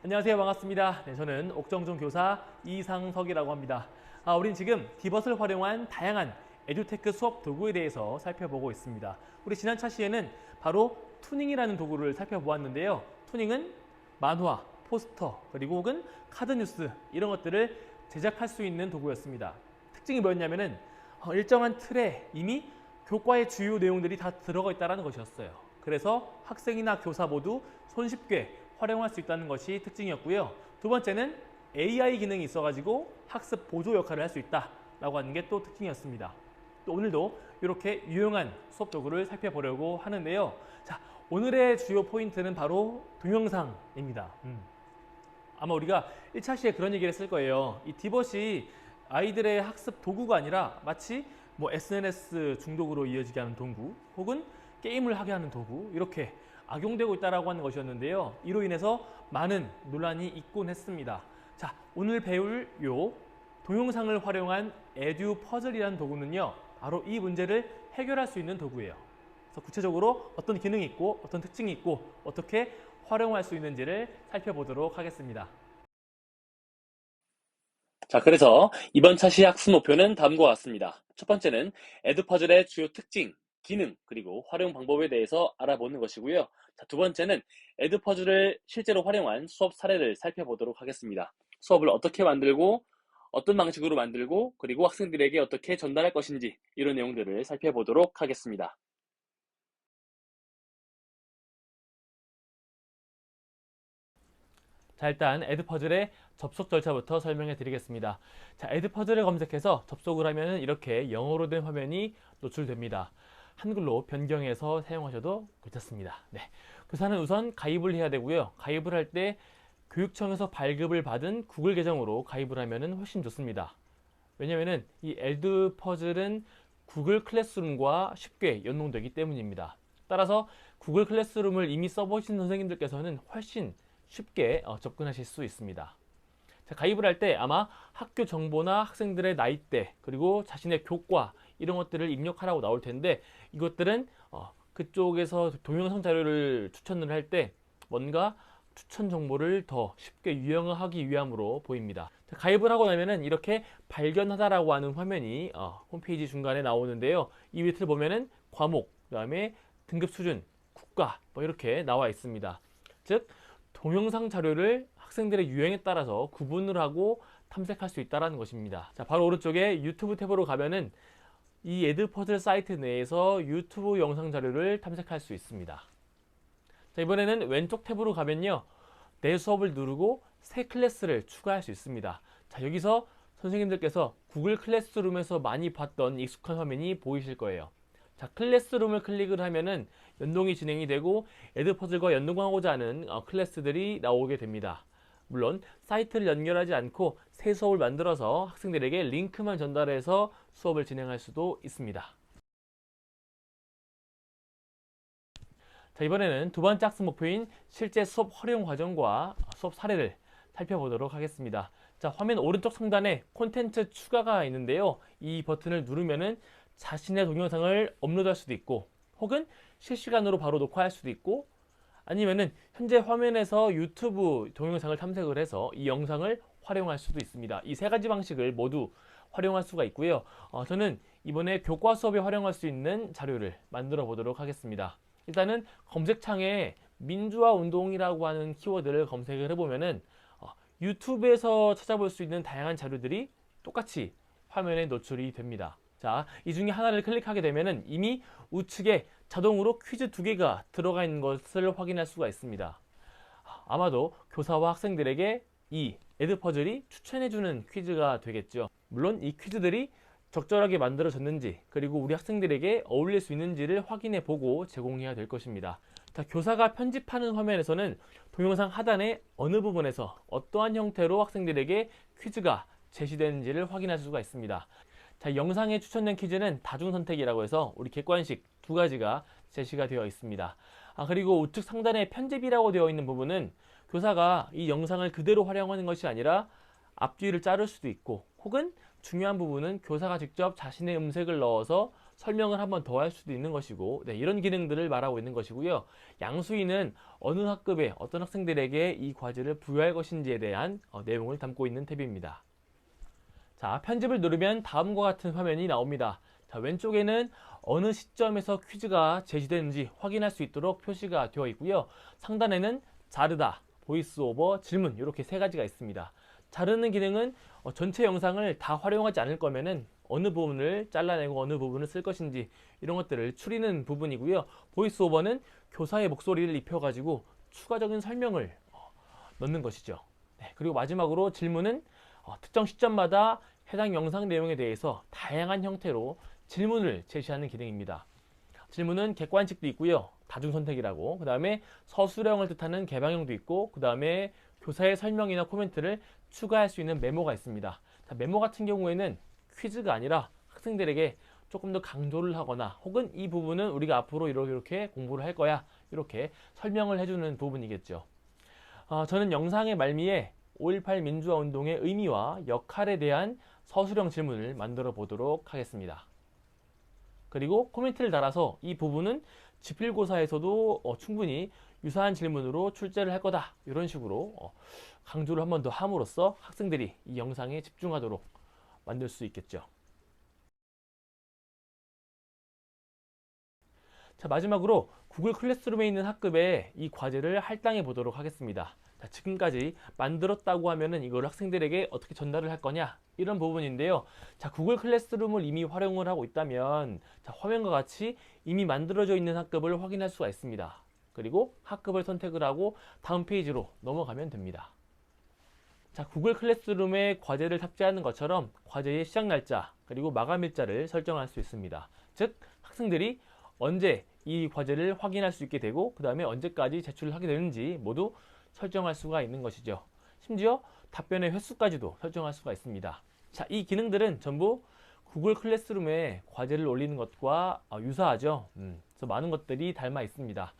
안녕하세요. 반갑습니다. 네, 저는 옥정중 교사 이상석이라고 합니다. 우린 지금 디벗을 활용한 다양한 에듀테크 수업 도구에 대해서 살펴보고 있습니다. 우리 지난 차시에는 바로 투닝이라는 도구를 살펴보았는데요. 투닝은 만화, 포스터, 그리고 혹은 카드 뉴스 이런 것들을 제작할 수 있는 도구였습니다. 특징이 뭐였냐면은 일정한 틀에 이미 교과의 주요 내용들이 다 들어가 있다는 것이었어요. 그래서 학생이나 교사 모두 손쉽게 활용할 수 있다는 것이 특징이었고요. 두 번째는 AI 기능이 있어가지고 학습 보조 역할을 할 수 있다라고 하는 게 또 특징이었습니다. 또 오늘도 이렇게 유용한 수업 도구를 살펴보려고 하는데요. 자, 오늘의 주요 포인트는 바로 동영상입니다. 아마 우리가 1차 시에 그런 얘기를 했을 거예요. 이 디벗이 아이들의 학습 도구가 아니라 마치 뭐 SNS 중독으로 이어지게 하는 도구 혹은 게임을 하게 하는 도구 이렇게 악용되고 있다라고 하는 것이었는데요. 이로 인해서 많은 논란이 있곤 했습니다. 자, 오늘 배울 요 동영상을 활용한 에듀 퍼즐이라는 도구는요. 바로 이 문제를 해결할 수 있는 도구예요. 그래서 구체적으로 어떤 기능이 있고 어떤 특징이 있고 어떻게 활용할 수 있는지를 살펴보도록 하겠습니다. 자, 그래서 이번 차시 학습 목표는 다음과 같습니다. 첫 번째는 에듀퍼즐의 주요 특징, 기능, 그리고 활용 방법에 대해서 알아보는 것이고요. 자, 두 번째는 에듀퍼즐을 실제로 활용한 수업 사례를 살펴보도록 하겠습니다. 수업을 어떻게 만들고, 어떤 방식으로 만들고, 그리고 학생들에게 어떻게 전달할 것인지 이런 내용들을 살펴보도록 하겠습니다. 자, 일단 에듀퍼즐의 접속 절차부터 설명해 드리겠습니다. 자, 에듀퍼즐을 검색해서 접속을 하면 이렇게 영어로 된 화면이 노출됩니다. 한글로 변경해서 사용하셔도 괜찮습니다. 네. 교사는 우선 가입을 해야 되고요. 가입을 할 때 교육청에서 발급을 받은 구글 계정으로 가입을 하면 훨씬 좋습니다. 왜냐면은 이 에듀퍼즐은 구글 클래스룸과 쉽게 연동되기 때문입니다. 따라서 구글 클래스룸을 이미 써보신 선생님들께서는 훨씬 쉽게 접근하실 수 있습니다. 자, 가입을 할 때 아마 학교 정보나 학생들의 나이대 그리고 자신의 교과 이런 것들을 입력하라고 나올 텐데 이것들은 그쪽에서 동영상 자료를 추천을 할 때 뭔가 추천 정보를 더 쉽게 유용하기 위함으로 보입니다. 자, 가입을 하고 나면은 이렇게 발견하다라고 하는 화면이 홈페이지 중간에 나오는데요. 이 밑을 보면은 과목, 그다음에 등급 수준, 국가 뭐 이렇게 나와 있습니다. 즉 동영상 자료를 학생들의 유행에 따라서 구분을 하고 탐색할 수 있다는 것입니다. 자, 바로 오른쪽에 유튜브 탭으로 가면은 이 에듀퍼즐 사이트 내에서 유튜브 영상 자료를 탐색할 수 있습니다. 자, 이번에는 왼쪽 탭으로 가면요. 내 수업을 누르고 새 클래스를 추가할 수 있습니다. 자, 여기서 선생님들께서 구글 클래스룸에서 많이 봤던 익숙한 화면이 보이실 거예요. 자, 클래스룸을 클릭을 하면은 연동이 진행이 되고 에듀퍼즐과 연동하고자 하는 클래스들이 나오게 됩니다. 물론 사이트를 연결하지 않고 새 수업을 만들어서 학생들에게 링크만 전달해서 수업을 진행할 수도 있습니다. 자, 이번에는 두 번째 학습 목표인 실제 수업 활용 과정과 수업 사례를 살펴보도록 하겠습니다. 자, 화면 오른쪽 상단에 콘텐츠 추가가 있는데요. 이 버튼을 누르면은 자신의 동영상을 업로드할 수도 있고 혹은 실시간으로 바로 녹화할 수도 있고 아니면은 현재 화면에서 유튜브 동영상을 탐색을 해서 이 영상을 활용할 수도 있습니다. 이 세 가지 방식을 모두 활용할 수가 있고요. 저는 이번에 교과 수업에 활용할 수 있는 자료를 만들어 보도록 하겠습니다. 일단은 검색창에 민주화 운동이라고 하는 키워드를 검색을 해보면은 유튜브에서 찾아볼 수 있는 다양한 자료들이 똑같이 화면에 노출이 됩니다. 자, 이 중에 하나를 클릭하게 되면은 이미 우측에 자동으로 퀴즈 2개가 들어가 있는 것을 확인할 수가 있습니다. 아마도 교사와 학생들에게 이 에듀퍼즐이 추천해주는 퀴즈가 되겠죠. 물론 이 퀴즈들이 적절하게 만들어졌는지 그리고 우리 학생들에게 어울릴 수 있는지를 확인해 보고 제공해야 될 것입니다. 자, 교사가 편집하는 화면에서는 동영상 하단의 어느 부분에서 어떠한 형태로 학생들에게 퀴즈가 제시되는지를 확인할 수가 있습니다. 자, 영상에 추천된 퀴즈는 다중선택이라고 해서 우리 객관식 두 가지가 제시가 되어 있습니다. 그리고 우측 상단에 편집이라고 되어 있는 부분은 교사가 이 영상을 그대로 활용하는 것이 아니라 앞뒤를 자를 수도 있고 혹은 중요한 부분은 교사가 직접 자신의 음색을 넣어서 설명을 한번 더 할 수도 있는 것이고, 네, 이런 기능들을 말하고 있는 것이고요. 양수위는 어느 학급에 어떤 학생들에게 이 과제를 부여할 것인지에 대한 내용을 담고 있는 탭입니다. 자, 편집을 누르면 다음과 같은 화면이 나옵니다. 자, 왼쪽에는 어느 시점에서 퀴즈가 제시되는지 확인할 수 있도록 표시가 되어 있고요. 상단에는 자르다, 보이스 오버, 질문 이렇게 세 가지가 있습니다. 자르는 기능은 전체 영상을 다 활용하지 않을 거면은 어느 부분을 잘라내고 어느 부분을 쓸 것인지 이런 것들을 추리는 부분이고요. 보이스 오버는 교사의 목소리를 입혀가지고 추가적인 설명을 넣는 것이죠. 네, 그리고 마지막으로 질문은 특정 시점마다 해당 영상 내용에 대해서 다양한 형태로 질문을 제시하는 기능입니다. 질문은 객관식도 있고요. 다중선택이라고. 그 다음에 서술형을 뜻하는 개방형도 있고, 그 다음에 교사의 설명이나 코멘트를 추가할 수 있는 메모가 있습니다. 자, 메모 같은 경우에는 퀴즈가 아니라 학생들에게 조금 더 강조를 하거나 혹은 이 부분은 우리가 앞으로 이렇게 공부를 할 거야 이렇게 설명을 해주는 부분이겠죠. 저는 영상의 말미에 5.18 민주화 운동의 의미와 역할에 대한 서술형 질문을 만들어 보도록 하겠습니다. 그리고 코멘트를 달아서 이 부분은 지필고사에서도 충분히 유사한 질문으로 출제를 할 거다 이런 식으로 강조를 한 번 더 함으로써 학생들이 이 영상에 집중하도록 만들 수 있겠죠. 자, 마지막으로 구글 클래스룸에 있는 학급에 이 과제를 할당해 보도록 하겠습니다. 자, 지금까지 만들었다고 하면은 이걸 학생들에게 어떻게 전달을 할 거냐 이런 부분인데요. 자, 구글 클래스룸을 이미 활용을 하고 있다면 자, 화면과 같이 이미 만들어져 있는 학급을 확인할 수가 있습니다. 그리고 학급을 선택을 하고 다음 페이지로 넘어가면 됩니다. 자, 구글 클래스룸에 과제를 탑재하는 것처럼 과제의 시작 날짜 그리고 마감 일자를 설정할 수 있습니다. 즉 학생들이 언제 이 과제를 확인할 수 있게 되고 그 다음에 언제까지 제출을 하게 되는지 모두 설정할 수가 있는 것이죠. 심지어 답변의 횟수까지도 설정할 수가 있습니다. 자, 이 기능들은 전부 구글 클래스룸에 과제를 올리는 것과 유사하죠. 그래서 많은 것들이 닮아 있습니다.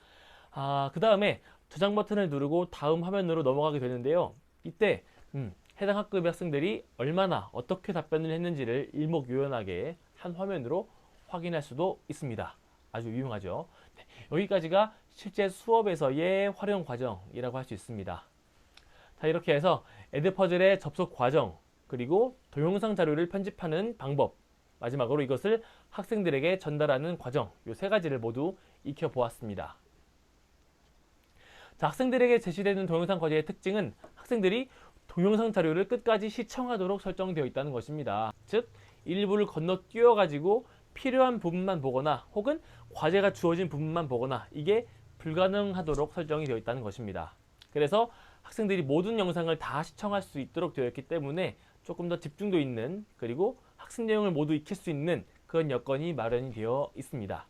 그 다음에 저장 버튼을 누르고 다음 화면으로 넘어가게 되는데요. 이때 해당 학급의 학생들이 얼마나 어떻게 답변을 했는지를 일목요연하게 한 화면으로 확인할 수도 있습니다. 아주 유용하죠. 네, 여기까지가 실제 수업에서의 활용 과정이라고 할 수 있습니다. 자, 이렇게 해서 에드퍼즐의 접속 과정, 그리고 동영상 자료를 편집하는 방법, 마지막으로 이것을 학생들에게 전달하는 과정, 이 세 가지를 모두 익혀보았습니다. 자, 학생들에게 제시되는 동영상 과제의 특징은 학생들이 동영상 자료를 끝까지 시청하도록 설정되어 있다는 것입니다. 즉, 일부를 건너뛰어 가지고 필요한 부분만 보거나 혹은 과제가 주어진 부분만 보거나 이게 불가능하도록 설정이 되어 있다는 것입니다. 그래서 학생들이 모든 영상을 다 시청할 수 있도록 되어 있기 때문에 조금 더 집중도 있는 그리고 학습 내용을 모두 익힐 수 있는 그런 여건이 마련이 되어 있습니다.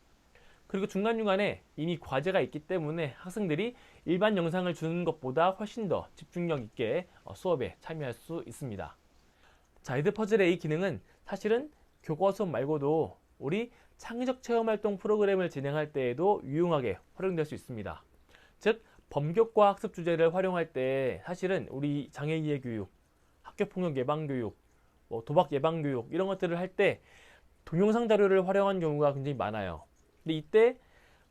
그리고 중간중간에 이미 과제가 있기 때문에 학생들이 일반 영상을 주는 것보다 훨씬 더 집중력 있게 수업에 참여할 수 있습니다. 자, 에드퍼즐의 이 기능은 사실은 교과 수업 말고도 우리 창의적 체험활동 프로그램을 진행할 때에도 유용하게 활용될 수 있습니다. 즉, 범교과 학습 주제를 활용할 때 사실은 우리 장애이해 교육, 학교폭력 예방 교육, 도박 예방 교육 이런 것들을 할 때 동영상 자료를 활용한 경우가 굉장히 많아요. 근데 이때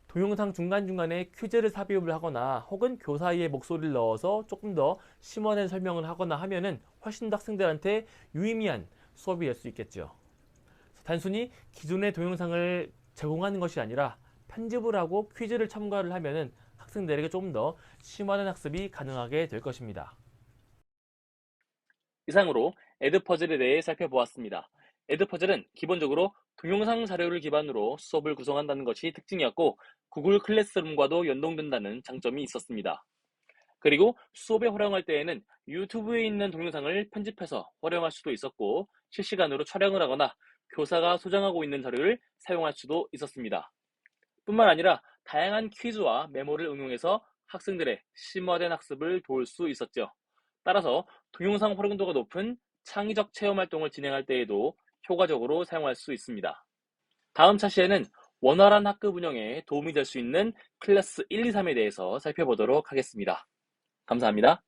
동영상 중간중간에 퀴즈를 삽입을 하거나 혹은 교사의 목소리를 넣어서 조금 더 심화된 설명을 하거나 하면은 훨씬 더 학생들한테 유의미한 수업이 될 수 있겠죠. 단순히 기존의 동영상을 제공하는 것이 아니라 편집을 하고 퀴즈를 첨가를 하면은 학생들에게 조금 더 심화된 학습이 가능하게 될 것입니다. 이상으로 에드퍼즐에 대해 살펴보았습니다. 에드퍼즐은 기본적으로 동영상 자료를 기반으로 수업을 구성한다는 것이 특징이었고 구글 클래스룸과도 연동된다는 장점이 있었습니다. 그리고 수업에 활용할 때에는 유튜브에 있는 동영상을 편집해서 활용할 수도 있었고 실시간으로 촬영을 하거나 교사가 소장하고 있는 자료를 사용할 수도 있었습니다. 뿐만 아니라 다양한 퀴즈와 메모를 응용해서 학생들의 심화된 학습을 도울 수 있었죠. 따라서 동영상 활용도가 높은 창의적 체험 활동을 진행할 때에도 효과적으로 사용할 수 있습니다. 다음 차시에는 원활한 학급 운영에 도움이 될 수 있는 클래스 1, 2, 3에 대해서 살펴보도록 하겠습니다. 감사합니다.